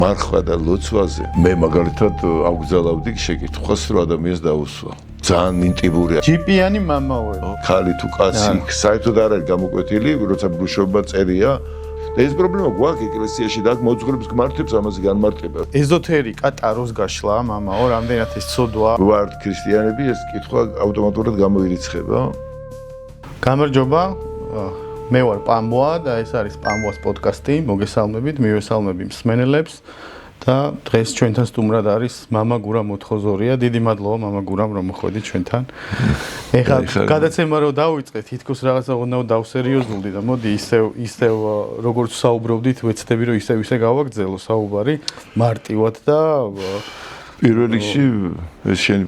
მარხვა და ლოცვაზე მე მაგალითად აგზალავდი შეკითხვას რომ ადამიანს დაუსვა ძალიან ინტიმურია ჯიპიანი მამაო ხალი თუ კაცი საერთოდ არ არის გამოკვეთილი როცა ბრუშობა წერია ეს პრობლემა გვაქვს ეკლესიაში და მოძღვრებს გმართებს ამაზე განმარტება ეზოთერიკა ტაროს გაშლა მამაო რამდენად ეს ცოდვა ვართ ქრისტიანები ეს კითხვა ავტომატურად გამოირიცხება გამარჯობა მე ვარ პამბოა და ეს არის პამბოას პოდკასტი მოგესალმებით მივესალმები მსმენელებს და დღეს ჩვენთან სტუმრად არის მამა გურამ მოთხოზორია დიდი მადლობა მამა გურამ რომ მოხვედით ჩვენთან ეხლა გადაცემა რო დავიწყეთ თითქოს რაღაცა უნდა დავსერიოზულდი და მოდი ისევ როგორც საუბრობდით ვეცდები რომ ისე გავაგრძელო საუბარი მარტივად და პირველ რიგში ეს შენ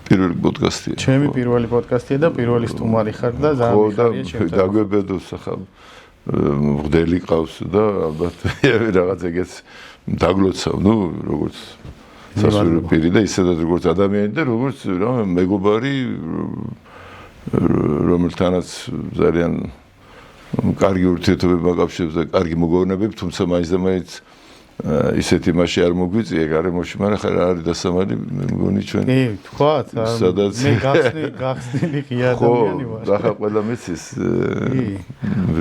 პირველი პოდკასტია ჩემი პირველი პოდკასტია და პირველი სტუმარი ხარ და ძალიან მიხარია ჩემთვის დაგვებედოს ახლა მღვდელი ყავს და ალბათ რაღაც ეგეც დაგლოცავ, როგორც სასულიერო პირი და ისედაც როგორც ადამიანი და როგორც მეგობარი, რომელთანაც ძალიან კარგი ურთიერთობები მაკავშირებს და კარგი მოგონებები, თუმცა მაინც და მაინც ისეთი მასში არ მოგვიწია გარემოში, მაგრამ ხარ არის დასამალი, მე მგონი ჩვენ. კი, თქვათ, მე გახსნილი ღია ადამიანი ვარ. ხო, და ყველა მეცის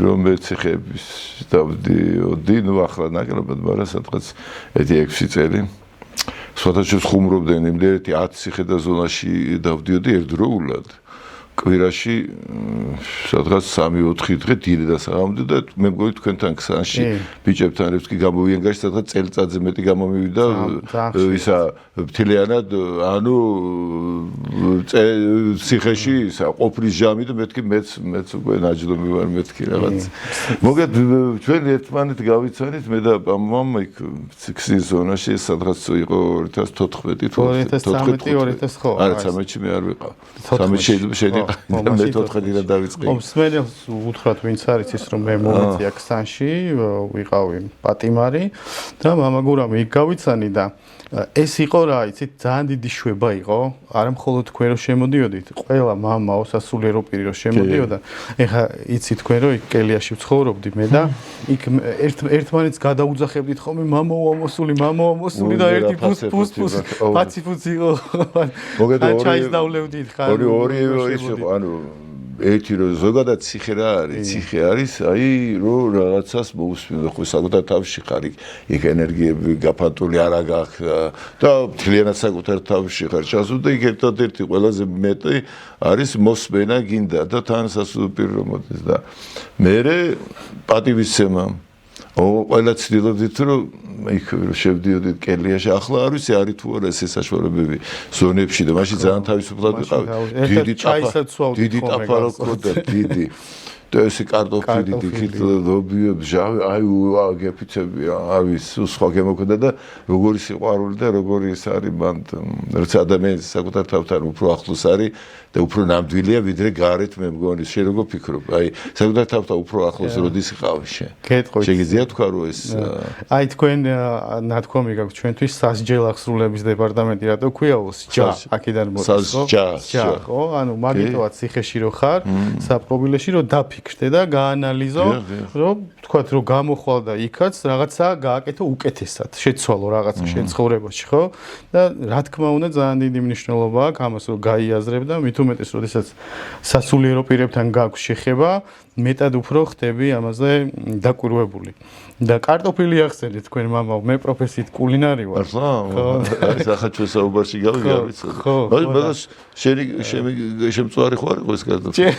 რომ მეციხების დავდიოდი, ახლა ნაკლებად, მაგრამ სადღაც 6 წელი. სხვათაშორის ხუმრობდნენ იმდენეთი 10 ციხე და ზონაში დავდიოდი ერთდროულად. კვირაში სადღაც 3-4 დღე დილე და საღამოდი და მე მგონი თქვენთან ქსანში ბიჭებთან ერთად კი გამოვიანგაში სადღაც წელიწადზე მეტი გამომივიდა ისა მთლიანად ანუ ციხეში ყოფრის ჟამი და მეთქი მეც უკვე ნაჯლომი ვარ მეთქი რაღაც მოგეთ ჩვენ ერთმანეთ გავიცანით მე და მამამ იქ ქსის ზონაში სადღაც იყო 2014 თუ 2013 ხო არა 13-ში მე არ ვიყავ 13-ში შეიძლება მე 4-დან დავიწყე. მსმენელს უთხრათ ვინც არის ის რომ მე მომეწია ქსანში ვიყავი პატიმარი და მამა გურამი იქ გავიცანი და ეს იყო რა იცით ძალიან დიდი შვება იყო არა მხოლოდ თქვენ რომ შემოდიოდით ყველა მამაო სასულიერო პირი რომ შემოდიოდა ეხა იცით თქვენ რომ იქ კელიაში ვცხოვრობდი მე და იქ ერთმანეთს გადაუძახებდით ხოლმე მამაო ამოსული და ერთი ფუს პაციფუც იყო მოგედო ჩაის დავლევდით ხარ ორი ის იყო ანუ ერთი რო ზოგადად ციხე რა არის ციხე არის აი რო რაღაცას მოусმინო ხო საკუთარ თავში ხარ იქ ენერგიები გაფანტული არა გაქვს და მთლიანად საკუთარ თავში ხარ ჩასულ და იქ ერთადერთი ყველაზე მეტი არის მოსმენა გინდა და თან სასულიერო პირი რომ მოდის და მერე პატივისცემა ყველა ცდილობდით რომ იქ შევდიოდით კელიაში ახლა არ ვიცი არის თუ არა ეს საშუალებები ზონებში და მაშინ ძალიან თავისუფლად ვიყავ დიდი ტაფარო ყოდა დიდი და ესე კარტოფილი დიდ ლობიებს ჟავი აი გეფიცები არ ვიცი სხვა გემოქმედა და როგორი სიყვარული და როგორი ის არის მან როცა ადამიანის საკუთარ თავთან უფრო ახლოს არის და უფრო ნამდვილია ვიდრე გარეთ მე მგონი შენ როგორ ფიქრობ აი საკუთარ თავთან უფრო ახლოს როდის იყავი შენ შეგიძლია თქვა რომ ეს აი თქვენ ნათქვამი გაქვს ჩვენთვის სასჯელ აღსრულების დეპარტამენტი რატო ქვია სჯა აქედან მოდის ხო სჯა ხო ანუ მაგიტოა ციხეში რო ხარ საპყრობილეში რო დაფიქრდე და გაანალიზო რომ თქვათ რომ გამოხვალ და იქაც რაღაცა გააკეთო უკეთესად შეცვალო რაღაცა შენ ცხოვრებაში ხო და რა თქმა უნდა ძალიან დიდი მნიშვნელობა აქვს ამას რომ გაიაზრებ და მით უმეტეს როდესაც სასულიერო პირებთან გაქვს შეხება მეტად უფრო ხდები ამაზე დაკვირვებული და კარტოფილი ახსენეთ თქვენ მამაო მე პროფესიით კულინარი ვარ ხო არის ახლა ჩვენ საუბარში გავიგავით ხო მაგრამ შემწვარი ხო არ იყო ეს კარტოფილი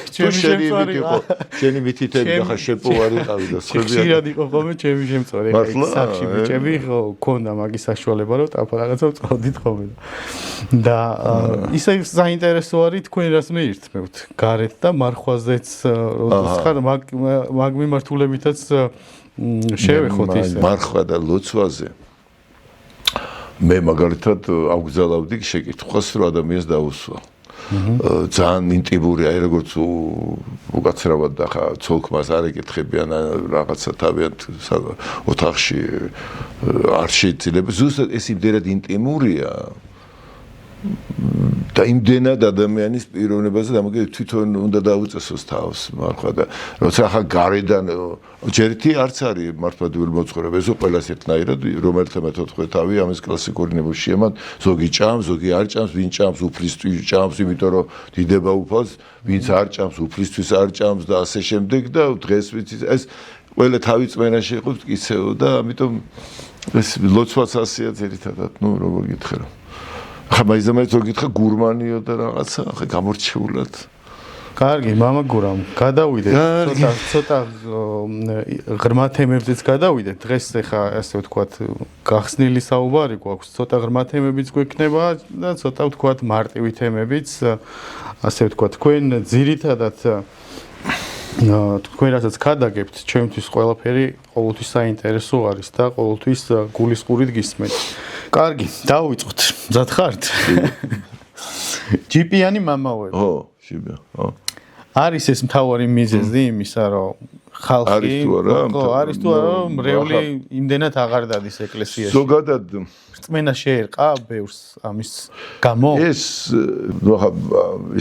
შენი მითითები ახლა შეპო არ იყავი და სხვები ხშირად იყო ხოლმე ჩემი შემწვარი ეხლა სახში ბიჭები ხო ქონდა მაგის საშუალება რომ ტაფა რაღაცა წავდით ხოლმე და ისე საინტერესო არის თქვენ რას მეირთმევთ გარეთ და მარხვაზეც როდის ხარ მაგ მიმართულებითაც შევეხოთ ისე მარხვა და ლოცვაზე მე მაგალითად აგზალავდი შეკითხვას რომ ადამიანს დაუსვა ძალიან ინტიმურია როგორც უკაცრავად და ხა ცოლქმას არ ეკითხებიან რაღაცა თავიანთ ოთახში არ შეიძლება ზუსტად ეს იმდენად ინტიმურია და იმდენად ადამიანის პიროვნებაზე დამოკიდებული თვითონ უნდა დაუწესოს თავს მართლა და როცა ახლა გარედან ჯერთი არც არის მართლმადიდებელი მოძღვრება ესო ყველას ერთნაირად რომელთა მეთოთხმეტ თავი ამის კლასიკური ნებუშია მათ ზოგი ჭამს ზოგი არ ჭამს ვინ ჭამს უფლისთვის ჭამს იმიტომ რომ დიდება უფალს ვინც არ ჭამს უფლისთვის არ ჭამს და ასე შემდეგ და დღეს ვიცი ეს ყველა თავი წმენაში იყო მტკიცეო და ამიტომ ეს ლოცვაც ასეა ძირითადად ნუ როგორ გითხრა რომ ხა მაიზამაიც რო გითხრა გურმანიო და რაღაცა ხა გამორჩეულად კარგი მამა გურამ გადავიდეთ ცოტა ღრმა თემებზეც გადავიდეთ დღეს ხა ასე ვთქვათ გახსნილი საუბარი გვაქვს ცოტა ღრმა თემებიც გვექნება და ცოტა ვთქვათ მარტივი თემებიც ასე ვთქვათ თქვენ ძირითადად თქვენ რასაც გადაგებთ ჩემთვის ყველაფერი ყოველთვის საინტერესო არის და ყოველთვის გულისყურით გისმენთ კარგი დავიწყოთ მზად ხართ ჯიპიანი მამაოები ო შიბა ო არის ეს მთავარი მიზეზი იმისა რომ ხალხი არის თუ არა მრევლი იმდენად აღარ დადის ეკლესიაში ზოგადად რწმენა შეერყა ბევრს ამის გამო ეს ნუ ხა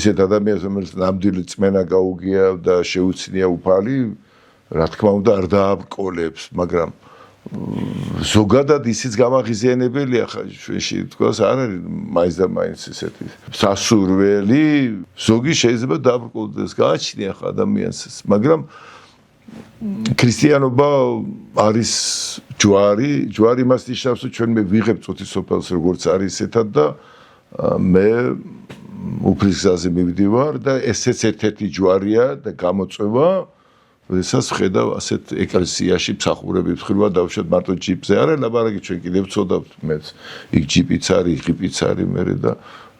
ისეთ ადამიანს რომელსაც ნამდვილი რწმენა გაუგია და შეუცნია უფალი რა თქმა უნდა არ დააბკოლებს მაგრამ ზოგადად ისიც გამაღიზიანებელია ხა ჩვენში თქოს არ არის მაინც და მაინც ესეთი სასურველი ზოგი შეიძლება დააბკოლდეს გააჩნია ხა ადამიანს მაგრამ ქრისტიანობა არის ჯვარი მას ნიშნავს რომ ჩვენ მე ვიღებ წუთისოფელს როგორც არის ესეთად და მე უფლისგზაზე მივდივარ და ესეც ერთ-ერთი ჯვარია და გამოწვევა როდესაც ვხედავ ასეთ ეკლესიაში მსახურები ვთქვა დავუშვათ მარტო ჯიპზე არა ლაბარაკი ჩვენ კიდევ ვწოდავთ მეც იქ ჯიპიც არის ღიპიც არის მე და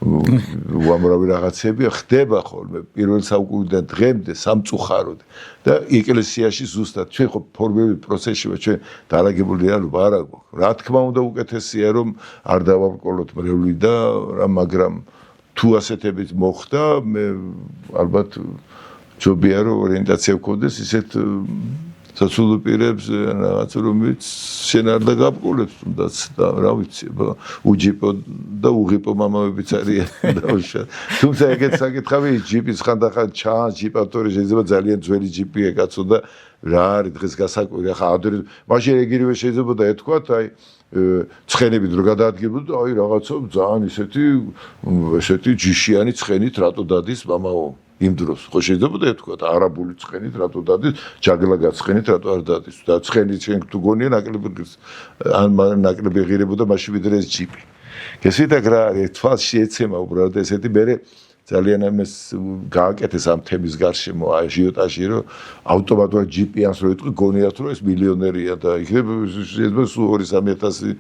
უამრავი რაღაცები ხდება ხოლმე პირველ საუკუნიდან დღემდე სამწუხაროდ და ეკლესიაში ზუსტად ჩვენ ხო ფორმები პროცესში ვარ ჩვენ დაალაგებული რეალობა არ აქვს რა თქმა უნდა უკეთესია რომ არ დავავკოლოთ მრევლი და რა მაგრამ თუ ასეთებით მოხდა მე ალბათ ჯობია რომ ორიენტაცია გქონდეს ისეთ საცოლო პირებს რაღაც რომელიც შენ არ დაგაბკოლებს თუნდაც და რა ვიცი უჯიპო და უღიპო მამაებიც არიან და თუმცა ეგეც საკითხავი ჯიპის ხანდახან ჩანს ჯიპატორი შეიძლება ძალიან ძველი ჯიპია კაცო და რა არის დღეს გასაკვირი ახლა ადრე მაშინ ეგირივე შეიძლება და ეთქვათ აი ცხენები დრო გადაადგებოდა აი რაღაცა ძალიან ესეთი ჯიშიანი ცხენით რატო დადის მამაო იმ დროს ხო შეიძლება და ეთქვათ არაბული ცხენით რატო დადის ჯაგლა გაცხენით რატო არ დადის და ცხენი ჩვენ თუ გონია ნაკლები ან ნაკლები ღირებოდა მაშინ ვიდრე ეს ჯიპი გესვით რა არის თვალში ეცემა უბრალოდ ესეთი მე ძალიან ამას გააკეთეს ამ თემის გარშემო აჟიოტაჟი რომ ავტომატურად ჯიპიანს რო იტყვი გონიათ რომ ეს მილიონერია და იქნებ შეიძლება სულ 2-3000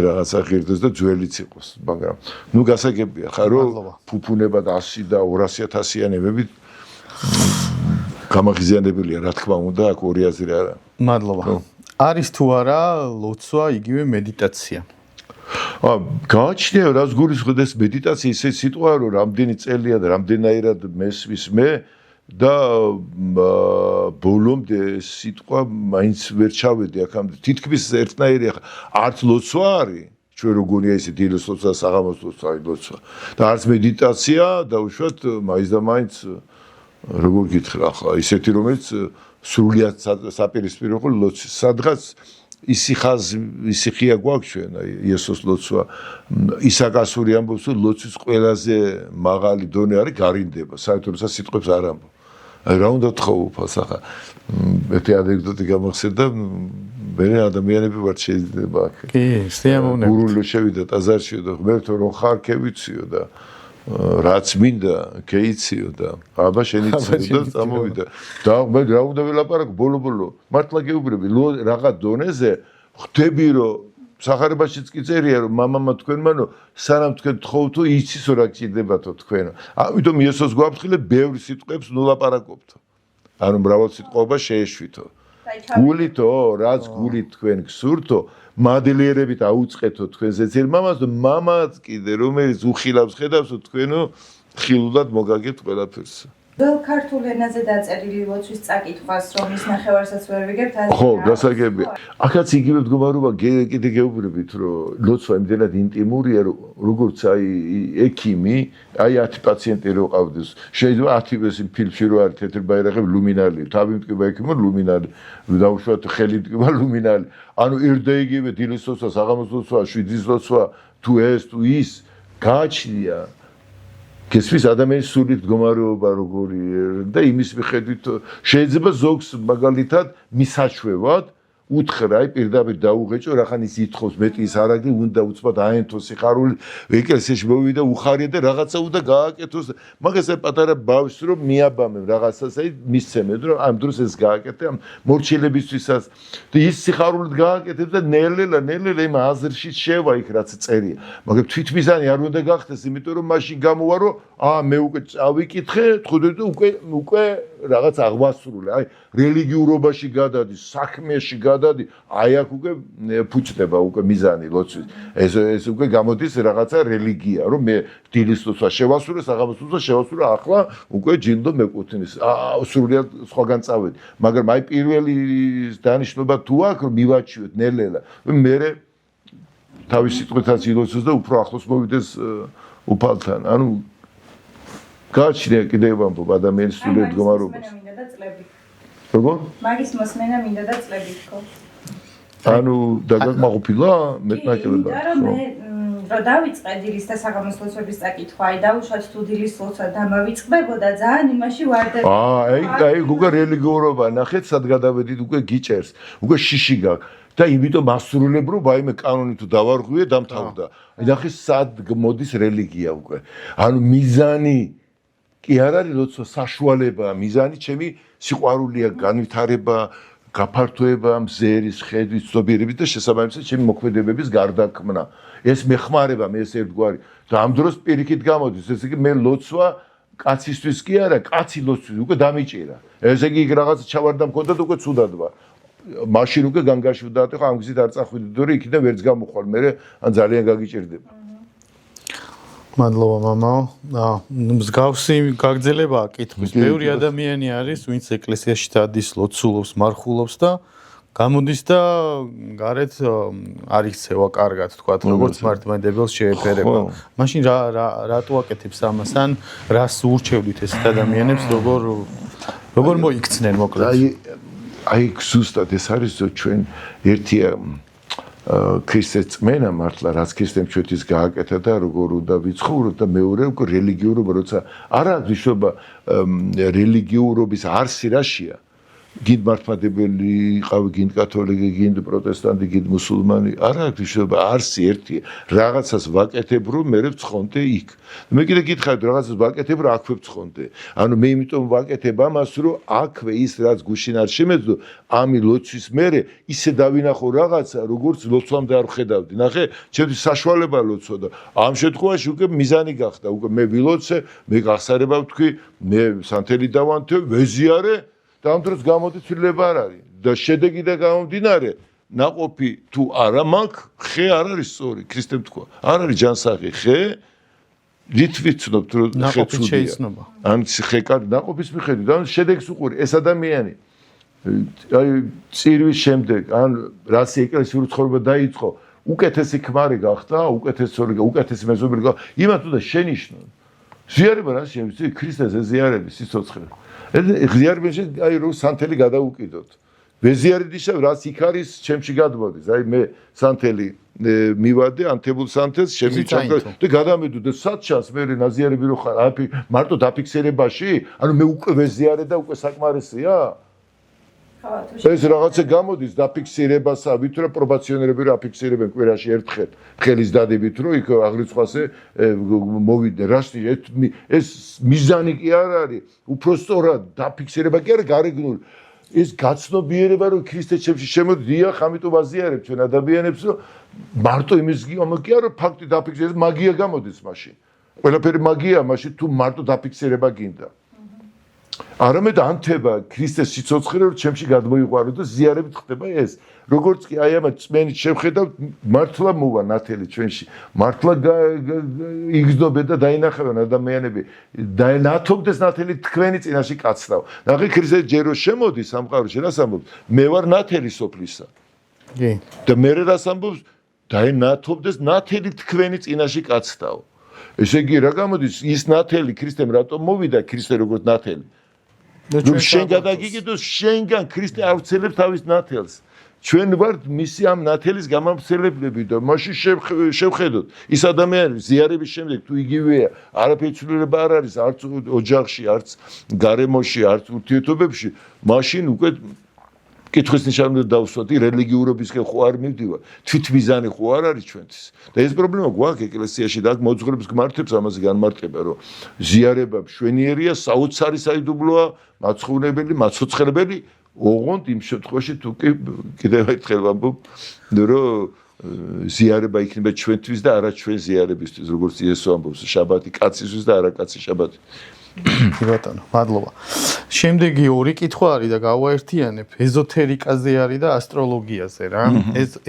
რაღაცა ღირდეს და ძველიც იყოს მაგრამ ნუ გასაგებია ხა რომ ფუფუნება და 100 და 200.000-იანებებით გამაღიზიანებელია რა თქმა უნდა აქ ორი აზრი არა მადლობა არის თუ არა ლოცვა იგივე მედიტაცია გააჩნია რაც გულისხმობს მედიტაცია ისე სიტყვა რომ რამდენი წელია და რამდენაირად მესვის მე და ბოლომდე სიტყვა მაინც ვერ ჩავედი აქამდე თითქმის ერთნაირი არც ლოცვა არის ჩვენ როგორია ისე დილოს ლოცვა საღამოს ლოცვა ლოცვა და არც მედიტაცია და უშუალოდ მაინც და მაინც როგორ გითხრა ახლა ისეთი რომელიც სრულიად საპირისპირო ხო ლოცვის სადღაც ისიხია გვაქვს ჩვენ იესოს ლოცვა ისაკასური ამბობს რომ ლოცვის ყველაზე მაღალი დონე არის გარინდება საერთოდ როცა სიტყვებს არ ამბობ აი რა უნდა თხოვ უფალს ახლა ერთი ანეკდოტი გამახსენდა მე ადამიანები ვარ შეიძლება აქ კი სიამოვნებით გურულო შევიდა ტაძარში და ღმერთო რომ ხარ ქევიციო და რაც მინდა ქეიციო და აბა შენიციო და წამოვიდა და მე რა უნდა ველაპარაკო ბოლო მართლა გეუბნები რაღა დონეზე ხვდები რომ სახარებაშიც კი წერია რომ მამამა თქვენმანო სანამ თქვენ თხოვთო იცისო რა გჭირდებათო თქვენო ამიტომ იესოს გვაფრთხილებ ბევრი სიტყვებს ნუ ლაპარაკობთო ანუ მრავალ სიტყვაობას შეეშვითო გულითო რაც გულით თქვენ გსურთო მადლიერებით აუწყეთო თქვენზე ძირ მამას და მამაც კიდე რომელიც უხილავს ხედავსო თქვენო ხილულად მოგაგებთ ყველაფერს ძველ ქართულ ენაზე დაწერილი ლოცვის წაკითხვას რომ ის ნახევარსაც ვერ ვიგებთ ასე ხო გასაგებია აქაც იგივე მდგომარეობა კიდე გეუბნებით რომ ლოცვა იმდენად ინტიმურია რომ როგორც აი ექიმი აი 10 პაციენტი რო ყავდეს შეიძლება 10 ეს ფილმში რო არის თეთრი ბაირაღები ლუმინალი თავი მტკივა ექიმო ლუმინალი დაუშვათ ხელი მტკივა ლუმინალი ანუ ერთ და იგივე დილის ლოცვა საღამოს ლოცვა შვიდის ლოცვა თუ ეს თუ ის გააჩნია გესმის ადამიანის სულით მდგომარეობა როგორი და იმის მიხედვით შეიძლება ზოგს მაგალითად მისაჩვევად უთხრა აი პირდაპირ დაუღეჭო რახან ის ითხოვს მეტი ის არაგი უნდა უცბად აენთო სიხარული ეკლესიაში მოვიდა უხარია და რაღაცა უნდა გააკეთოს მაგას აი პატარა ბავშვს რომ მიაბამებ რაღაცას აი მისცემენ რომ ამ დროს ეს გააკეთე ამ მორჩილებისთვისაც და ის სიხარულით გააკეთებს და ნელ-ნელა იმ აზრში შევა იქ რაც წერია მაგრამ თვითმიზანი არ უნდა გახდეს იმიტომ რომ მაშინ გამოვა რომ მე უკვე წავიკითხე თხუდეთ უკვე რაღაც აღვასრულე აი რელიგიურობაში გადადი საქმეში გადადი აი აქ უკვე ფუჭდება უკვე მიზანი ლოცვის ეს უკვე გამოდის რაღაცა რელიგია რომ მე დილის ლოცვა შევასრულე საღამოს ლოცვა შევასრულე ახლა უკვე ჯილდო მეკუთვნის სრულიად სხვაგან წავედი მაგრამ აი პირველი დანიშნულება თუ აქვს რომ მივაჩიოთ ნელ-ნელა მე თავის სიტყვითაც ილოცოს და უფრო ახლოს მოვიდეს უფალთან ანუ გააჩნია კიდევ ამბობ ადამიანის სულიერ მდგომარეობას როგორ? მაგის მოსმენა მინდა და წლები თქო. ანუ დაგაკმაყოფილა მეტნაკლებად. იმიტომ რომ რო დავიწყე დილის და საღამოს ლოცვების წაკითხვა, აი დავუშვათ თუ დილის ლოცვა დამავიწყებოდა ძალიან იმაში ვარდები. აი უკვე რელიგიურობა ნახეთ სად გადავედით უკვე გიჭერს. უკვე შიში გაქვს. და იმიტომ მასრულებრო ვაიმე კანონი თუ დავარღვიე დამთავრდა. აი ნახე სად მოდის რელიგია უკვე. ანუ მიზანი კი არ არის ლოცვა საშუალება, მიზანი ჩემი სიყვარულია, განვითარება, გაფართოება, მზერის, ხედვის, ცნობიერების და შესაბამისად ჩემი მოქმედებების გარდაქმნა. ეს მეხმარება, მე ეს ერთგვარი და ამ დროს პირიქით გამოდის, ესე იგი მე ლოცვა კაცისთვის კი არა, კაცი ლოცვის უკვე დამიჭირა. ესე იგი რაღაც ჩავარდა მქონდა და უკვე ცუდად ვარ. მაშინ უკვე განგაშვდა და ხო ამ გზით არ წახვიდე და იქიდან ვერც გამოხვალ, მე ან ძალიან გაგიჭირდება. მადლობა მამაო. მსგავსი გაგრძელებაა კითხვის. ბევრი ადამიანი არის, ვინც ეკლესიაში დადის, ლოცულობს, მარხულობს და გამოდის და გარეთ არ იქცევა კარგად, თქვათ, როგორც მართლმადიდებელს შეეფერება. მაშინ რატო აკეთებს ამას? ან რას ურჩევდით ეს ადამიანებს, როგორ მოიქცნენ მოკლედ? აი ზუსტად ეს არის ჩვენ ერთია ქრისტეს წმენა მართლა რაც ქრისტემ ჩვენთვის გააკეთა და როგორ უნდა ვიცხოვროთ და მეორე უკვე რელიგიურობა როცა არ აქვს მნიშვნელობა რელიგიურობის არსი რაშია გინდ მართლმადებელი იყავი გინდ კათოლიკე გინდ პროტესტანტი გინდ მუსულმანი არ აქვს მნიშვნელობა არსი ერთია რაღაცას ვაკეთებ რომ მე ვცხონდე იქ მე კიდე გითხარით რაღაცას ვაკეთებ რომ აქვე ვცხონდე ანუ მე იმიტომ ვაკეთებ ამას რომ აქვე ის რაც გუშინ არ შემეძლო ამი ლოცვის მერე ისე დავინახო რაღაცა როგორც ლოცვამდე არ ვხედავდი ნახე ჩემთვის საშუალება ლოცვა და ამ შემთხვევაში უკვე მიზანი გახდა უკვე მე ვილოცე მე გახსარება ვთქვი მე სანთელი დავანთე ვეზიარე და ამ დროს გამოდიცილება არ არის და შედეგი და გამომდინარე ნაყოფი თუ არა მაქვს ხე არ არის სწორი ქრისტემ თქვა არ არის ჯანსაღი ხე რით ვიცნობთ რომ ხე ცუდია ან ხე კარგი ნაყოფის მიხედვით და შედეგს უყური ეს ადამიანი აი წირვის შემდეგ ან რასი ეკლესიური ცხოვრება დაიწყო უკეთესი ქმარი გახდა უკეთესი მეზობელი გახდა იმათ უნდა შენიშნონ ზიარება რა შემიძლია ქრისტეს ზიარების სიცოცხლე ღიარებაში აი რო სანთელი გადაუკიდოთ. ვეზიარდიშა რაც იქ არის ჩემში გადმოდის. აი მე სანთელი მივადე ანთებულ სანთელს შემიჭამდა და გადამედო და სად ჩანს მე ნაზიარები რო ხარ მარტო დაფიქსირებაში? ანუ მე უკვე ვეზიარე და უკვე საკმარისია? ეს რაღაცა გამოდის დაფიქსირებასა, ვითო რა პრობაციონერები რა აფიქსირებენ კვირაში ერთხელ ხელის დადებით რომ იქ აღრიცხვაზე მოვიდე რაში ეს მიზანი კი არ არის უფრო სწორად დაფიქსირება კი არა გარეგნული ეს გაცნობიერება რომ ქრისტეს ჩემში შემოდიახ ამიტომ ვაზიარებ ჩვენ ადამიანებს რომ მარტო იმის გამო კი არა ფაქტი დაფიქსირება მაგია გამოდის მაშინ ყველაფერი მაგია მაშინ თუ მარტო დაფიქსირება გინდა არამედ ანთება ქრისტეს სიცოცხლე რომ ჩემში გადმოიყვარო და ზიარებით ხდება ეს როგორც კი აი ამ წმენით შევხედავ მართლა მოვა ნათელი ჩვენში მართლა იგრძნობე და დაინახებენ ადამიანები და ნათობდეს ნათელი თქვენი წინაშე კაცრავ ნახე ქრისტე ჯერო შემოდის სამყაროში რას ამბობს მე ვარ ნათელი სოფლისა კი და მე რას ამბობს დაინათობდეს ნათელი თქვენი წინაშე კაცრავ ესე იგი რა გამოდის ის ნათელი ქრისტემ რატომ მოვიდა ქრისტე როგორც ნათელი ნუ შენ გადაგიგიდოს შენგან ქრისტე ავრცელებს თავის ნათელს ჩვენ ვართ მისი ამ ნათელის გამავრცელებლები და მაშინ შევხედოთ ის ადამიანები ზიარების შემდეგ თუ იგივეა არაფერი ცვლილება არ არის არც ოჯახში არც გარემოში არც ურთიერთობებში მაშინ უკვე კითხვის ნიშანად დავსვათ რელიგიურობისკენ ხო არ მივდივარ თვითმიზანი ხო არ არის ჩვენთვის და ეს პრობლემა გვაქვს ეკლესიაში და აქ მოძღვრების გმართებს ამაზე განმარტება რომ ზიარება მშვენიერია საოცარი საიდუმლოა მაცხოვნებელი მაცოცხლებელი ოღონდ იმ შემთხვევაში თუ კიდევ ერთხელ ვამბობ რომ ზიარება იქნება ჩვენთვის და არა ჩვენ ზიარებისთვის როგორც იესო ამბობს შაბათი კაცისთვის და არა კაცი შაბათი კი ბატონო მადლობა შემდეგი ორი კითხვა არის და გავაერთიანებ ეზოთერიკაზე არის და ასტროლოგიაზე რა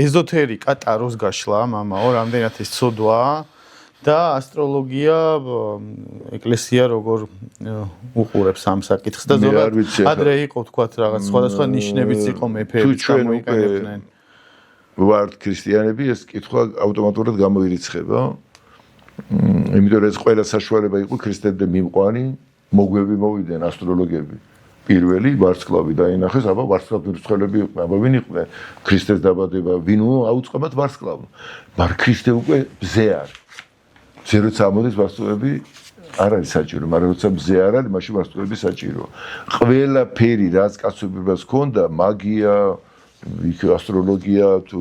ეზოთერიკა ტაროს გაშლა მამაო რამდენად ეს ცოდვაა და ასტროლოგია ეკლესია როგორ უყურებს ამ საკითხს და ზოგადად ადრე იყო თქვათ რაღაც სხვადასხვა ნიშნებიც იყო მეფეების გამოიყენებდნენ ვართ ქრისტიანები ეს კითხვა ავტომატურად გამოირიცხება იმიტომ რომ ეს ყველა საშუალება იყო ქრისტემდე მიმყვანი მოგვები მოვიდნენ ასტროლოგები პირველი ვარსკვლავი დაინახეს აბა ვარსკვლავი რცხელები იყვნენ აბა ვინ იყვნენ ქრისტეს დაბადება ვინ აუწყებათ ვარსკვლავი მაგრამ ქრისტე უკვე მზე არის მზე როცა ამოდის ვარსკვლავები არ არის საჭირო მაგრამ როცა მზე არ არის მაშინ ვარსკვლავები საჭიროა ყველაფერი რაც კაცობრიობას ჰქონდა მაგია იქ ასტროლოგია თუ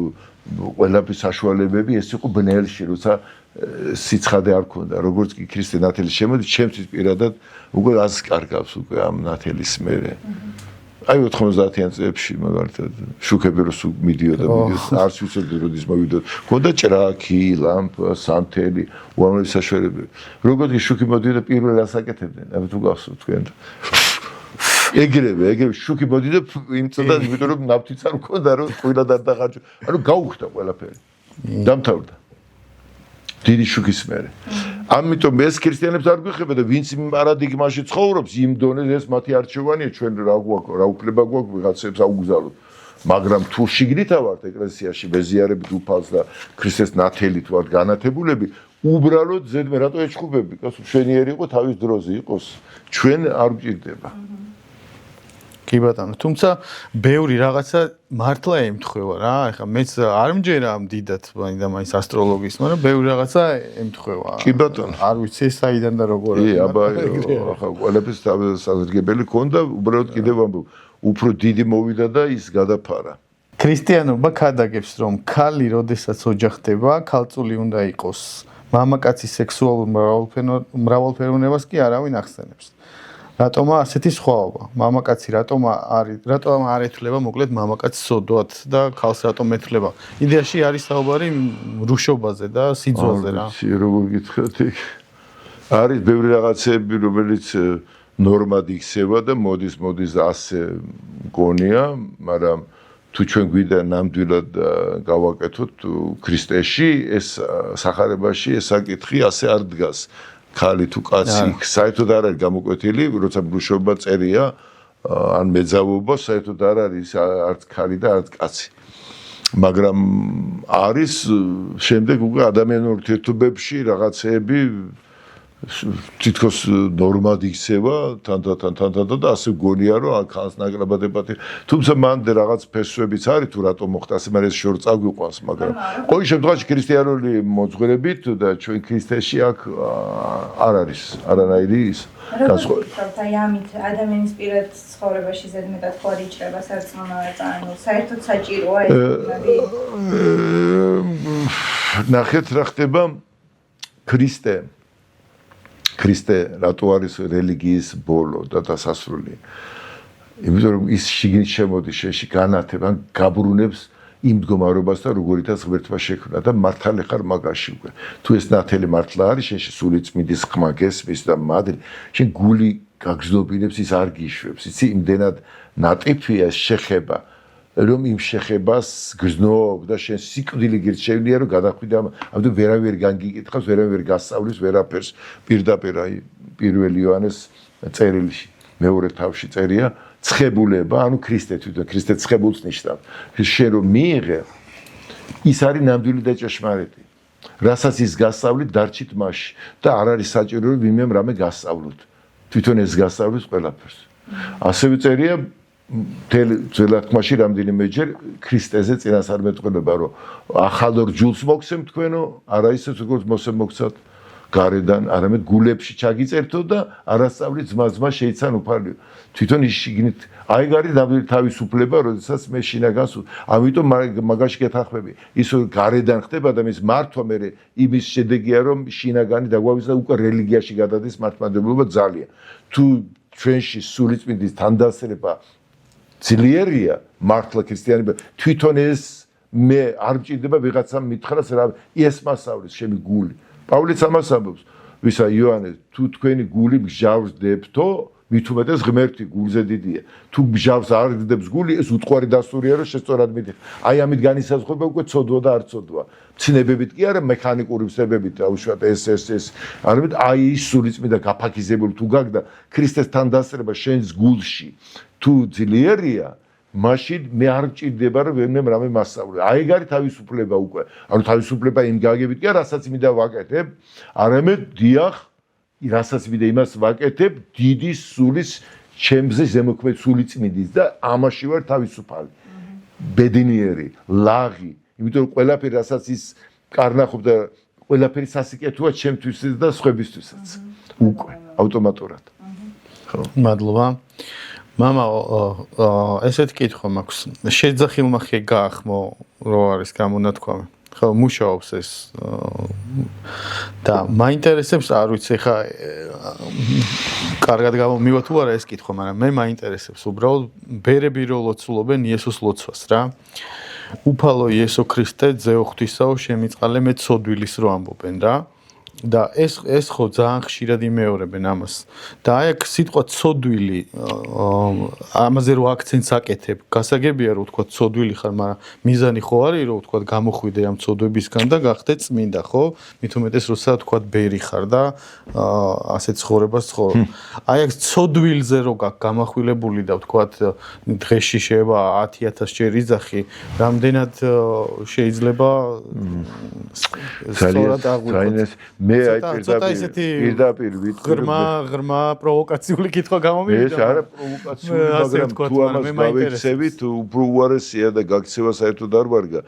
ყველაფერი საშუალებები ეს იყო ბნელში როცა სიცხადე არ ქონდა როგორც კი ქრისტე ნათელი შემოდის ჩემთვის პირადად უკვე ას კარგავს უკვე ამ ნათელის მერე აი 90-იან წლებში მაგალითად შუქები რო სულ მიდიოდა არც ვიცოდი როდის მოვიდოდ ქონდა ჭრაკი ლამპა სანთელი უამრავი საშუალებები როგორც კი შუქი მოდიოდა პირველ ასაკეთებდნენ აბა თუ გახსოვთ თქვენ ეგრევე შუქი მოდიდა იმწოდა იმიტომ რომ ნავთიც არ მქონდა რომ ტყუილად არ დაღარჯო ანუ გაუხდა ყველაფერი დამთავრდა დიდი შუქის მერე. ამიტომ ეს ქრისტიანებს არ გვეხება და ვინც იმ პარადიგმაში ცხოვრობს, იმ დონეზე ეს მათი არჩევანია, ჩვენ რა გვაქვს, რა უფლება გვაქვს ვიღაცებს აუგზავნოთ. მაგრამ თუ შიგნითა ვართ ეკლესიაში ბეზიარებით უფალს და ქრისტეს ნათელით ვართ განათებულები, უბრალოდ ზედმე რატო ეჩხუბები? კაცო, მშვენიერი იყო თავის დროზე იყოს. ჩვენ არ გვჭირდება. კი ბატონო, თუმცა ბევრი რაღაცა მართლა ემთხვევა რა. ეხლა მეც არ მჯერა ამ დიდად მაინდა-მაინც ასტროლოგიის, მაგრამ ბევრი რაღაცა ემთხვევა. კი ბატონო. არ ვიცი საიდან და როგორ. აბა, ახლა ყველაფერს საზრგებელი ქონდა, უბრალოდ კიდევ ამბობ, უფრო დიდი მოვიდა და ის გადაფარა. ქრისტიანობა ქადაგებს, რომ ქალი, როდესაც ოჯახდება, ქალწული უნდა იყოს. მამაკაცის სექსუალურ მრავალფეროვნებას კი არავინ ახსენებს. რატომა ასეთი სხვაობა? მამაკაცი რატომ არ ეთვლება მოკლედ მამაკაცს სოდვად და ქალს რატომ ეთვლება? იდეაში არის საუბარი რუშობაზე და სიძველზე რა. როგორ გითხრათ იქ? არის ბევრი რაღაცები, რომელიც ნორმად იქცევა და მოდის ასე მგონია, მაგრამ თუ ჩვენ გვიდა ნამდვილად გავაკეთოთ ქრისტეში, ეს სახარებაში ეს საკითხი ასე არ დგას. ქალი თუ კაცი საერთოდ არ არის გამოკვეთილი, როცა მრუშობა წერია, ან მეძავობა საერთოდ არ არის არც ქალი და არც კაცი. მაგრამ არის შემდეგ უკვე ადამიანურ ურთიერთობებში რაღაცეები თითქოს ნორმად იქცევა, თან და ასე გონია რომ ქალს ნაკლებადებათ. თუმცა მანდ რაღაც ფესვებიც არის თუ რატომ მოხდა ასე, მაგრამ ეს შორ წაგვიყვანს, მაგრამ ყოველ შემთხვევაში ქრისტიანული მოძღვრებით და ჩვენ ქრისტეში აქ არ არის არანაირი ის განსხვავება. აი ამით ადამიანის პირად ცხოვრებაში ზედმეტად ხო არ იჭრება სარწმუნოება, ანუ საერთოდ საჭიროა ეს ნახეთ რა ხდება ქრისტე რატო არის რელიგიის ბოლო და დასასრული? იმიტომ რომ ის შიგნით შემოდის შენში განათება, გაბრუნებს იმ მდგომარეობას და როგორითაც ღმერთმა შექმნა და მართალი ხარ მაგაში უკვე. თუ ეს ნათელი მართლა არის შენში სული წმინდის ხმა გესმის და მადლი, შენ გული გაგზნობინებს ის არ გიშვებს იცი იმდენად ნატიფია შეხება რომ იმ შეხებას გზნობ და შენ სიკვდილი გირჩევნია რომ გადახვიდე ამიტომ ვერავინ განგიკითხავს ვერავინ გასწავლის ვერაფერს პირდაპირ აი 1 იოანეს წერილში მეორე თავში წერია ცხებულება ანუ ქრისტე თვითონ ქრისტე ცხებულს ნიშნავს შენ რომ მიიღე ის არის ნამდვილი და ჭეშმარიტი რასაც ის გასწავლით დარჩით მასში და არ არის საჭირო რომ ვინმემ რამე გასწავლოთ თვითონ ეს გასწავლის ყველაფერს ასევე წერია ძველათქმაში რამდენიმეჯერ ქრისტეზე წინასწარმეტყველება რომ ახალ რჯულს მოგცემ თქვენო არა ისე როგორც მოსე მოგცათ გარედან არამედ გულებში ჩაგიწერთო და არასწავლით ძმა შეიცან უფალიო თვითონ ის შიგნით აი გარი ნამდვილი თავისუფლება როდესაც მე შინაგანს ამიტომ მაგაში გეთანხმები ის გარედან ხდება და მის მართვა მე იმის შედეგია რომ შინაგანი დაგვავის და უკვე რელიგიაში გადადის მართლმადიდებლობა ძალიან თუ ჩვენში სულიწმინდის თანდასწრება ძლიერია მართლა ქრისტიანობა თვითონ ეს მე არ მჭირდება ვიღაცამ მითხრას რა ეს მასავლის შემი გული პავლეც ამას ამბობს ვისა იოანე თუ თქვენი გული მსჯავრდებთო მით უმეტეს ღმერთი გულზე დიდია თუ მსჯავრს არ გდებს გული ეს უწყوارი დასტურია რომ შესწორად მიდიხ აი ამით განისაზღვრება უკვე ცოდვა და არ ცოდვა ცნებებით კი არა მექანიკური ცნებებით აუშვათ ეს არამედ აი ის სულიწმიდა გაფაქიზებული თუ გაგდა ქრისტეს თანდასწრება შენს გულში თუ ძლიერია მაშინ მე არ მჭირდება რომ ვინმემ რამე მასწავლე. აი ეგ არის თავისუფლება უკვე. ანუ თავისუფლება იმ გაგებით კი რასაც მინდა ვაკეთებ, არამედ დიახ, რასაც მინდა იმას ვაკეთებ, დიდი სულის ჩემზე ზემოქმედ სულიწმინდის და ამაში ვარ თავისუფალი. ბედნიერი, ლაღი, იმიტომ რომ ყველაფერი რასაც ის კარნახობს და ყველაფერი სასიკეთოა ჩემთვისაც და სხვებისთვისაც. უკვე ავტომატურად. ხო. მადლობა. მამა ესეთ კითხვა მაქვს შეძახილმახე გაახმო რო არის გამონათქვამი ხო მუშაობს ეს და მაინტერესებს არ ვიცი ხა კარგად გამომივა თუ არა ეს კითხვა მაგრამ მე მაინტერესებს უბრალოდ ბერები რო ლოცულობენ იესოს ლოცვას რა უფალო იესო ქრისტე ძეო ღვთისაო შემიწყალე მე ცოდვილის რო ამბობენ რა და ეს ხო ძალიან ხშირად იმეორებენ ამას და აი აქ სიტყვა ცოდვილი ამაზე რო აქცენტს აკეთებ გასაგებია რომ თქვა ცოდვილი ხარ მაგრამ მიზანი ხო არის რომ თქვა გამოხვიდე ამ ცოდვებისგან და გახდე წმინდა ხო მით უმეტეს როცა თქვა ბერი ხარ და ასე ცხოვრებას ცხოვრობ აი აქ ცოდვილზე რო გამახვილებული და თქვა დღეში შეება 10000 ჯერ იძახი რამდენად შეიძლება სწორად აღვიქვათ მე აი პირდაპირ ვიტყვი ღრმა პროვოკაციული კითხვა გამომივიდა ეს არა პროვოკაციული მაგრამ თუ ამას გავიქცევით უფრო უარესია და გაქცევა საერთოდ არ ვარგა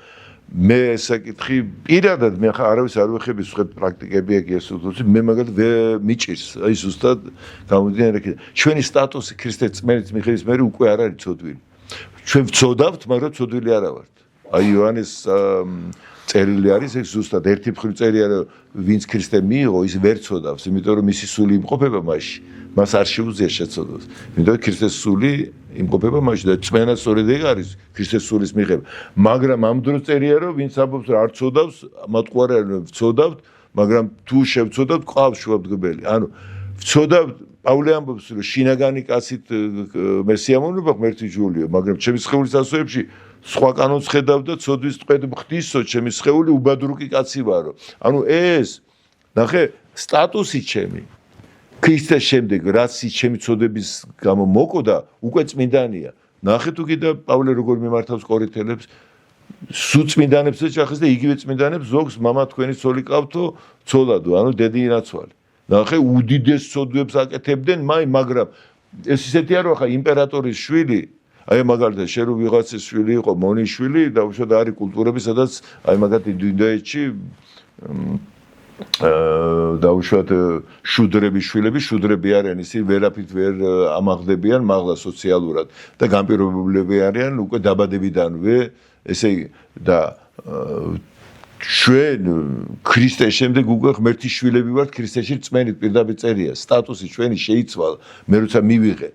მე საკითხი პირადად მე ხა არავის არ ვეხები სხვა პრაქტიკები აქ ესუთუცი მე მაგალითად მიჭირს აი ზუსტად გამომდინარე ჩვენი სტატუსი ქრისტეს წმენდის მიხედვით მე უკვე არ არის ცოდვილი ჩვენ ვცოდავთ მაგრამ ცოდვილი არა ვართ აი იოანეს წერილი არის ეს ზუსტად ერთი მხრივ წერია რომ ვინც ქრისტე მიიღო ის ვერ ცოდავს იმიტომ რომ მისი სული იმყოფება მასში მას არ შეუძლია შეცოდოს იმიტომ რომ ქრისტეს სული იმყოფება მასში და წმენა სწორედ ეგ არის ქრისტეს სულის მიღება მაგრამ ამ დროს წერია რომ ვინც ამბობს რომ არ ცოდავს მათყუარი არ ვცოდავთ მაგრამ თუ შევცოდავთ ყავს შუამდგომელი ანუ ვცოდავთ პავლე ამბობს რომ შინაგანი კაცით მე სიამოვნებო ღმერთი ჯულია მაგრამ ჩემი სხეულის ასოებში სხვა კანონს ხედავ და ცოდვის ტყვედ მხდისო ჩემი სხეული უბადრუკი კაცი ვარო ანუ ეს ნახე სტატუსი ჩემი ქრისტეს შემდეგ რაც ის ჩემი ცოდების გამო მოკოდა უკვე წმინდანია ნახე თუ კიდე პავლე როგორ მიმართავს კორინთელებს სუწმინდანებს ეჭახეს და იგივე წმინდანებს ზოგს მამა თქვენი ცოლი ყავთო ცოლადო ანუ დედი ნაცვალი ნახე უდიდეს ცოდვებს აკეთებდნენ მაგრამ ეს ისეთია რომ ხა იმპერატორის შვილი აი მაგალითად შენ რო ვიღაცის შვილი იყო მონის შვილი და უშუალოდ არის კულტურები სადაც აი მაგათ ინდოეთში და უშუალოდ შუდრების შვილები შუდრები არიან ისინი ვერაფრით ვერ ამაღლებიან მაღლა სოციალურად და განპირობებლები არიან უკვე დაბადებიდანვე ესე იგი და ჩვენ ქრისტეს შემდეგ უკვე ღმერთის შვილები ვართ ქრისტეში წმენით პირდაპირ წერია სტატუსი ჩვენი შეიცვალა მე როცა მივიღე